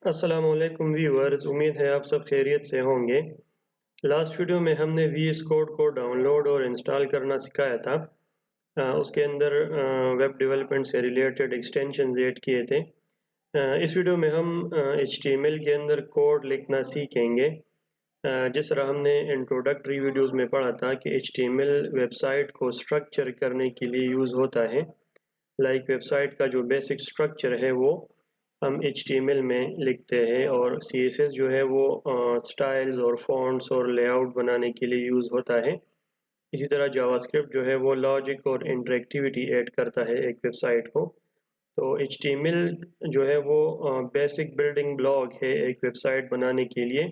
अस्सलामुअलैकुम व्यूअर्स, उम्मीद है आप सब खैरियत से होंगे। लास्ट वीडियो में हमने वीएस कोड को डाउनलोड और इंस्टॉल करना सिखाया था। उसके अंदर वेब डेवलपमेंट से रिलेटेड एक्सटेंशन ऐड किए थे। इस वीडियो में हम एचटीएमएल के अंदर कोड लिखना सीखेंगे। जिस तरह हमने इंट्रोडक्टरी वीडियोस में पढ़ा था कि एचटीएमएल वेबसाइट को स्ट्रक्चर करने के लिए यूज़ होता है। वेबसाइट का जो बेसिक स्ट्रक्चर है वो हम HTML में लिखते हैं, और CSS जो है वो स्टाइल्स और फॉन्ट्स और लेआउट बनाने के लिए यूज़ होता है। इसी तरह जावास्क्रिप्ट जो है वो लॉजिक और इंटरेक्टिविटी ऐड करता है एक वेबसाइट को। तो HTML जो है वो बेसिक बिल्डिंग ब्लॉक है एक वेबसाइट बनाने के लिए,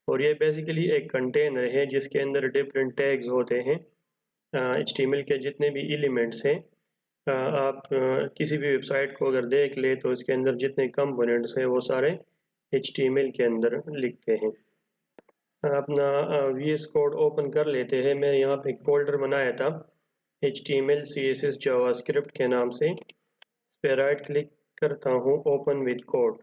और ये बेसिकली एक कंटेनर है जिसके अंदर डिफरेंट टैग्स होते हैं। HTML के जितने भी एलिमेंट्स हैं, आप किसी भी वेबसाइट को अगर देख ले तो इसके अंदर जितने कंपोनेंट्स हैं वो सारे HTML के अंदर लिखते हैं। अपना VS कोड ओपन कर लेते हैं। मैं यहाँ पे एक फोल्डर बनाया था HTML CSS जावास्क्रिप्ट के नाम से। इस पर राइट क्लिक करता हूँ, ओपन विद कोड।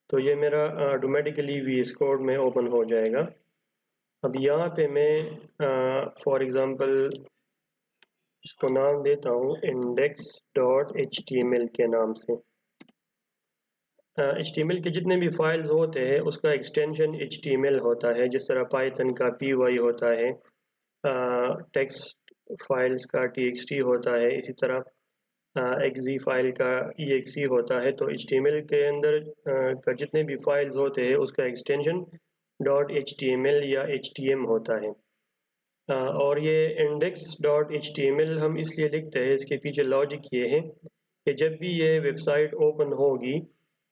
तो ये मेरा ऑटोमेटिकली VS कोड में ओपन हो जाएगा। अब यहाँ पे मैं फॉर एग्ज़ाम्पल इसको नाम देता हूँ index.html के नाम से। HTML के जितने भी फाइल्स होते हैं उसका एक्सटेंशन HTML होता है। जिस तरह पाइथन का py होता है, टेक्स्ट फाइल्स का txt होता है, इसी तरह exe फाइल का exe होता है। तो HTML के अंदर का जितने भी फाइल्स होते हैं उसका एक्सटेंशन .html या htm होता है। और ये index.html हम इसलिए लिखते हैं, इसके पीछे लॉजिक ये है कि जब भी ये वेबसाइट ओपन होगी,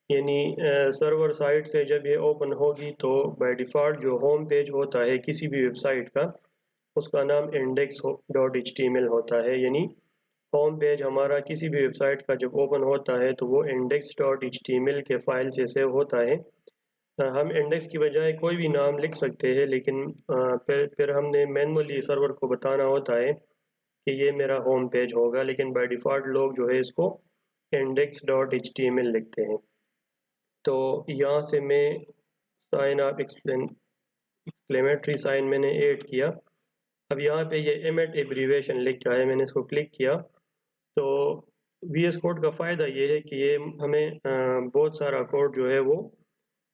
यानी सर्वर साइट से जब ये ओपन होगी, तो बाय डिफ़ॉल्ट जो होम पेज होता है किसी भी वेबसाइट का, उसका नाम index.html होता है। यानी होम पेज हमारा किसी भी वेबसाइट का जब ओपन होता है तो वो index.html के फाइल से सेव होता है। हम इंडेक्स की बजाय कोई भी नाम लिख सकते हैं, लेकिन फिर हमने मैनुअली सर्वर को बताना होता है कि ये मेरा होम पेज होगा। लेकिन बाय डिफ़ॉल्ट लोग जो है इसको index.html लिखते हैं। तो यहाँ से मैं साइन ऑफ एक्सक्लेमेटरी साइन मैंने ऐड किया। अब यहाँ पे ये एमेट एब्रीवेशन लिखा है, मैंने इसको क्लिक किया। तो VS कोड का फ़ायदा ये है कि ये हमें बहुत सारा कोड जो है वो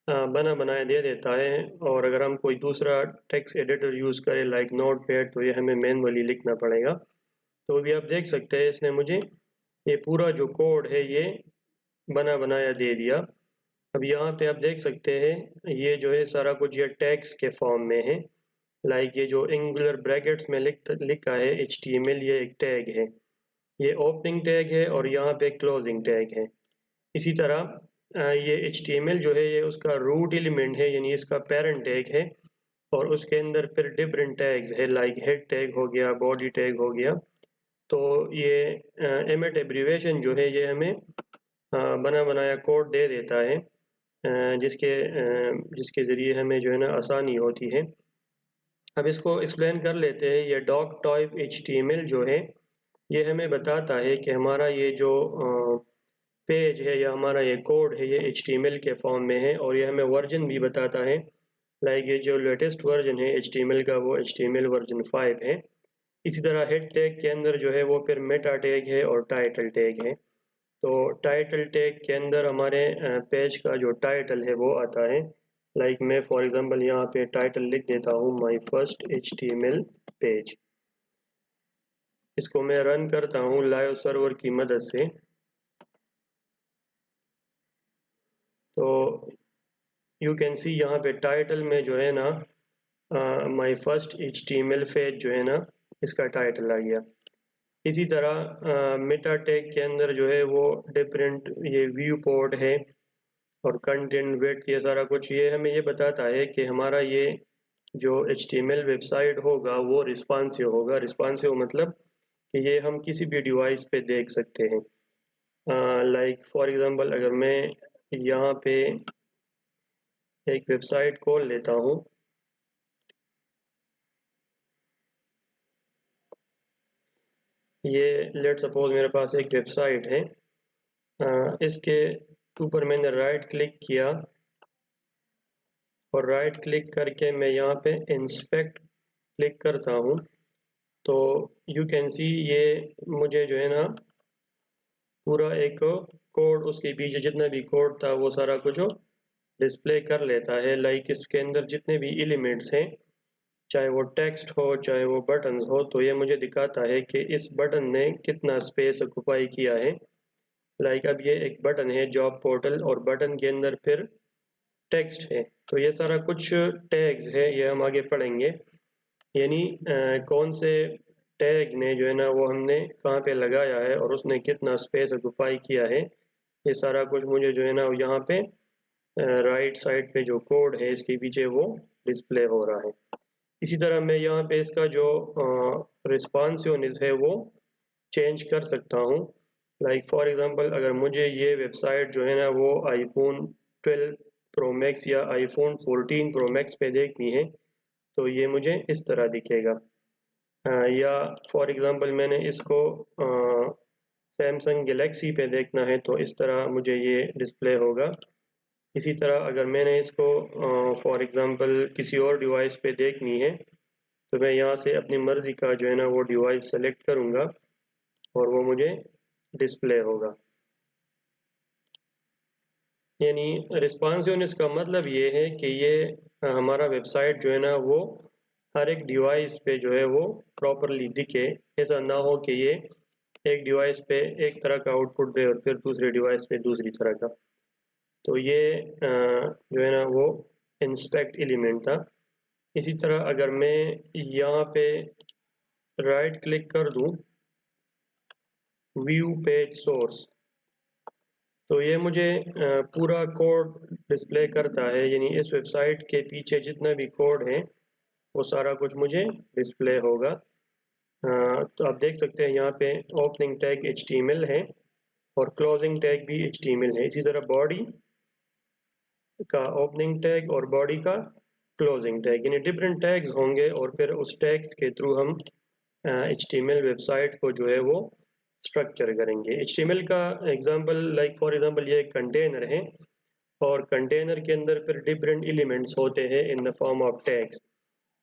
बना बनाया दे देता है। और अगर हम कोई दूसरा टेक्स्ट एडिटर यूज़ करें लाइक नोटपैड, तो ये हमें मैनुअली लिखना पड़ेगा। तो अभी आप देख सकते हैं इसने मुझे ये पूरा जो कोड है ये बना बनाया दे दिया। अब यहाँ पे आप देख सकते हैं ये जो है सारा कुछ ये टैग्स के फॉर्म में है। ये जो एंगुलर ब्रैकेट्स में लिखा है HTML, ये एक टैग है, ये ओपनिंग टैग है, और यहाँ पे क्लोजिंग टैग है। इसी तरह ये HTML जो है ये उसका रूट एलिमेंट है, यानी इसका पेरेंट टैग है, और उसके अंदर फिर डिफरेंट टैग्स है लाइक हेड टैग हो गया, बॉडी टैग हो गया। तो ये एमेट एब्रीवेशन जो है ये हमें बना बनाया कोड दे देता है, जिसके ज़रिए हमें जो है ना आसानी होती है। अब इसको एक्सप्लेन कर लेते हैं। ये डॉक टाइप HTML जो है ये हमें बताता है कि हमारा ये जो पेज है या हमारा ये कोड है ये HTML के फॉर्म में है, और ये हमें वर्जन भी बताता है। ये जो लेटेस्ट वर्जन है HTML का वो HTML वर्जन 5 है। इसी तरह हेड टैग के अंदर जो है वो फिर मेटा टैग है और टाइटल टैग है। तो टाइटल टैग के अंदर हमारे पेज का जो टाइटल है वो आता है। मैं फॉर एग्जांपल यहाँ पे टाइटल लिख देता हूँ माय फर्स्ट HTML पेज। इसको मैं रन करता हूँ लाइव सर्वर की मदद से। तो यू कैन सी यहाँ पे टाइटल में जो है ना माय फर्स्ट HTML पेज जो है ना इसका टाइटल आ गया। इसी तरह मेटा टैग के अंदर जो है वो डिफरेंट ये व्यू पोर्ट है और कंटेंट वेट, ये सारा कुछ ये हमें ये बताता है कि हमारा ये जो HTML वेबसाइट होगा वो रिस्पॉन्सिव होगा। रिस्पॉन्सिव मतलब कि ये हम किसी भी डिवाइस पे देख सकते हैं। फॉर एग्जांपल अगर मैं यहाँ पे एक वेबसाइट खोल लेता हूँ, ये लेट सपोज मेरे पास एक वेबसाइट है, इसके ऊपर मैंने राइट क्लिक किया और राइट क्लिक करके मैं यहाँ पे इंस्पेक्ट क्लिक करता हूँ तो यू कैन सी ये मुझे जो है ना पूरा एक कोड उसके पीछे जितना भी कोड था वो सारा कुछ डिस्प्ले कर लेता है। लाइक इसके अंदर जितने भी एलिमेंट्स हैं चाहे वो टेक्स्ट हो चाहे वो बटन्स हो तो ये मुझे दिखाता है कि इस बटन ने कितना स्पेस ऑक्युपाई किया है। लाइक अब ये एक बटन है जॉब पोर्टल और बटन के अंदर फिर टेक्स्ट है तो ये सारा कुछ टैग्स है ये हम आगे पढ़ेंगे यानी कौन से टैग ने जो है ना वो हमने कहाँ पे लगाया है और उसने कितना स्पेस ऑक्युपाई किया है ये सारा कुछ मुझे जो है ना यहाँ पे राइट साइड पे जो कोड है इसके पीछे वो डिस्प्ले हो रहा है। इसी तरह मैं यहाँ पे इसका जो रिस्पॉन्सिवनेस है वो चेंज कर सकता हूँ। लाइक फॉर एग्जांपल अगर मुझे ये वेबसाइट जो है ना वो आईफोन 12 प्रो मैक्स या आईफोन 14 प्रो मैक्स पे देखनी है तो ये मुझे इस तरह दिखेगा। या फॉर एग्जांपल मैंने इसको सैमसंग गैलेक्सी पे देखना है तो इस तरह मुझे ये डिस्प्ले होगा। इसी तरह अगर मैंने इसको फॉर एग्जांपल किसी और डिवाइस पे देखनी है तो मैं यहाँ से अपनी मर्ज़ी का जो है ना वो डिवाइस सेलेक्ट करूँगा और वो मुझे डिस्प्ले होगा। यानी रिस्पॉन्सिवनेस का मतलब ये है कि ये हमारा वेबसाइट जो है ना वो हर एक डिवाइस पे जो है वो प्रॉपरली दिखे। ऐसा ना हो कि ये एक डिवाइस पे एक तरह का आउटपुट दे और फिर दूसरे डिवाइस पे दूसरी तरह का। तो ये जो है ना वो इंस्पेक्ट एलिमेंट था। इसी तरह अगर मैं यहाँ पे राइट क्लिक कर दूँ व्यू पेज सोर्स तो ये मुझे पूरा कोड डिस्प्ले करता है यानी इस वेबसाइट के पीछे जितना भी कोड है वो सारा कुछ मुझे डिस्प्ले होगा। तो आप देख सकते हैं यहाँ पे ओपनिंग टैग HTML है और क्लोजिंग टैग भी HTML है। इसी तरह बॉडी का ओपनिंग टैग और बॉडी का क्लोजिंग टैग यानी डिफरेंट टैग्स होंगे और फिर उस टैग्स के थ्रू हम HTML वेबसाइट को जो है वो स्ट्रक्चर करेंगे। HTML का एग्जांपल लाइक फॉर एग्जांपल ये एक कंटेनर है और कंटेनर के अंदर फिर डिफरेंट एलिमेंट्स होते हैं in the form of tags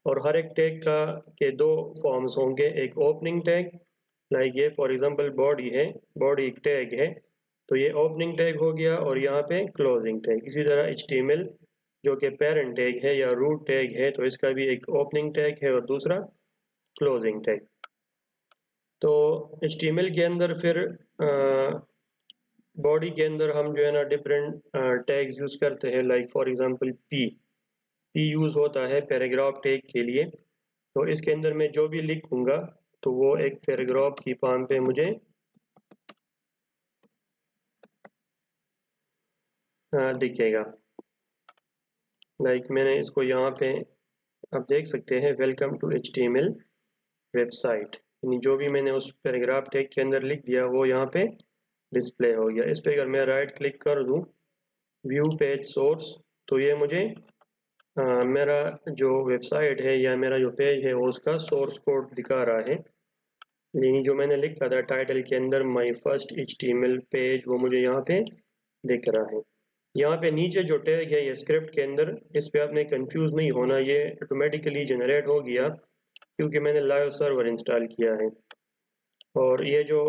और हर एक टैग का के दो फॉर्म्स होंगे एक ओपनिंग टैग लाइक ये फॉर एग्जांपल बॉडी है बॉडी एक टैग है तो ये ओपनिंग टैग हो गया और यहाँ पे क्लोजिंग टैग। इसी तरह HTML जो कि पेरेंट टैग है या रूट टैग है तो इसका भी एक ओपनिंग टैग है और दूसरा क्लोजिंग टैग। तो HTML के अंदर फिर बॉडी के अंदर हम जो है ना डिफरेंट टैग्स यूज़ करते हैं like for example P use होता है पैराग्राफ टैग के लिए तो इसके अंदर मैं जो भी लिखूंगा तो वो एक पैराग्राफ की फॉर्म पे मुझे दिखेगा। लाइक मैंने इसको यहाँ पे आप देख सकते हैं वेलकम टू HTML वेबसाइट यानी जो भी मैंने उस पैराग्राफ टैग के अंदर लिख दिया वो यहाँ पे डिस्प्ले हो गया। इस पे अगर मैं राइट क्लिक कर दूँ व्यू पेज सोर्स तो ये मुझे मेरा जो वेबसाइट है या मेरा जो पेज है वो उसका सोर्स कोड दिखा रहा है यानी जो मैंने लिखा था टाइटल के अंदर माय फर्स्ट HTML पेज वो मुझे यहाँ पे दिख रहा है। यहाँ पे नीचे जो टैग है ये स्क्रिप्ट के अंदर इस पे आपने कंफ्यूज नहीं होना ये ऑटोमेटिकली जनरेट हो गया क्योंकि मैंने लाइव सर्वर इंस्टॉल किया है। और ये जो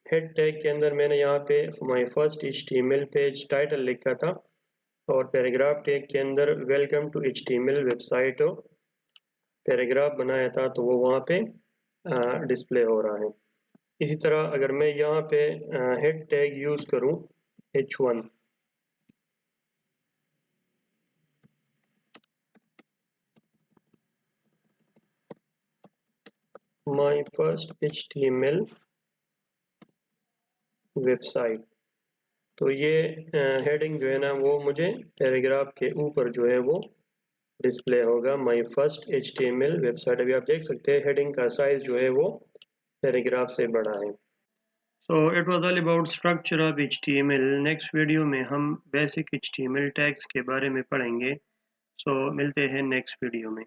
हेड टैग के अंदर मैंने यहाँ पे my first HTML page title लिखा था और पैराग्राफ टैग के अंदर welcome to HTML website paragraph बनाया था तो वो वहाँ पे डिस्प्ले हो रहा है। इसी तरह अगर मैं यहाँ पे हेड टैग यूज़ करूँ H1 my first HTML website तो ये हेडिंग जो है ना वो मुझे पैराग्राफ के ऊपर जो है वो डिस्प्ले होगा माय फर्स्ट HTML वेबसाइट। अभी आप देख सकते हैं हेडिंग का साइज जो है वो पैराग्राफ से बड़ा है। So it was all about structure of HTML। Next video में हम बेसिक HTML टैग्स के बारे में पढ़ेंगे। सो मिलते हैं नेक्स्ट वीडियो में।